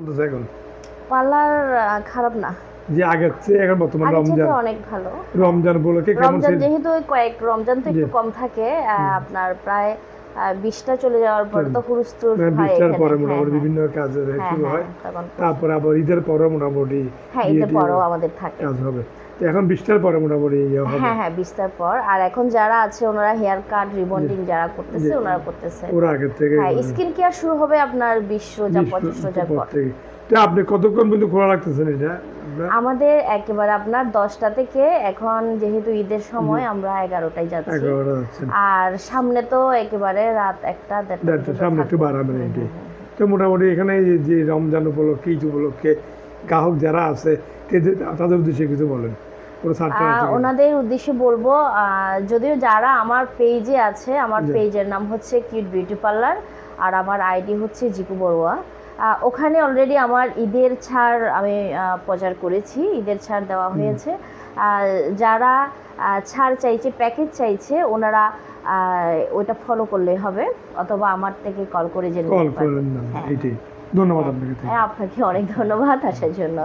চলতেছে এখন? পার্লার খারাপ না। যে আগের চেয়ে এখন বর্তমান আগের রমজান থেকে অনেক ভালো। রমজান উপলক্ষে কেমন রমজান সেল? যেহেতু রমজান তো একটু জি। কম থাকে, আপনার প্রায় 20টা চলে যাওয়ার পর তো হুরুস্তুর হয় বিশটার এখানে। পরে হ্যাঁ মোটামুটি হ্যাঁ বিভিন্ন কাজের হ্যাঁ শুরু হ্যাঁ হয়। তখন তারপরে আবার ঈদের পরে মোটামুটি হ্যাঁ বিয়ে ঈদের টিয়ে পরেও আমাদের থাকে। কাজ হবে। তো এখন 20টার পরে মোটামুটি ইয়ে হবে। হ্যাঁ হ্যাঁ 20টার পর। আর এখন যারা আছে ওনারা হেয়ার কাট রিবন্ডিং যারা করতেছে জি। ওনারা করতেছে। ওরা আগের থেকে হ্যাঁ স্কিন কেয়ার শুরু হবে আপনার 20 রোজা 25 রোজার পর। থেকে। তো আপনি কতক্ষণ পর্যন্ত খোলা রাখতেছেন এটা? আমাদের একেবারে আপনার 10টা থেকে, এখন যেহেতু ঈদের সময় আমরা 11টায় যাচ্ছি। 11টা যাচ্ছেন। আর সামনে তো একেবারে রাত 1টা 1:30 পর্যন্ত সামনে একটু থাকবো। বাড়াবেন এটি। তো মোটামুটি এখানে যে রমজান উপলক্ষে ঈদ উপলক্ষে গ্রাহক যারা আছে তাদের উদ্দেশ্যে কিছু বলেন। কোনো ছাড় টাড় আছে কিনা? ওনাদের উদ্দেশ্যে বলবো, যদিও যারা আমার পেজে আছে, আমার পেজের নাম হচ্ছে কিউট বিউটি পার্লার আর আমার আইডি হচ্ছে জিকু বড়ুয়া। ওখানে অলরেডি আমার ঈদের ছাড় আমি প্রচার করেছি, ঈদের ছাড় দেওয়া হয়েছে। যারা ছাড় চাইছে, প্যাকেজ চাইছে, ওনারা ওইটা ফলো করলেই হবে, অথবা আমার থেকে কল করে জেনে কল নিতে পারবেন। করেন না, এইটাই। ধন্যবাদ আপনাকে। আপনাকে অনেক ধন্যবাদ আসার জন্য।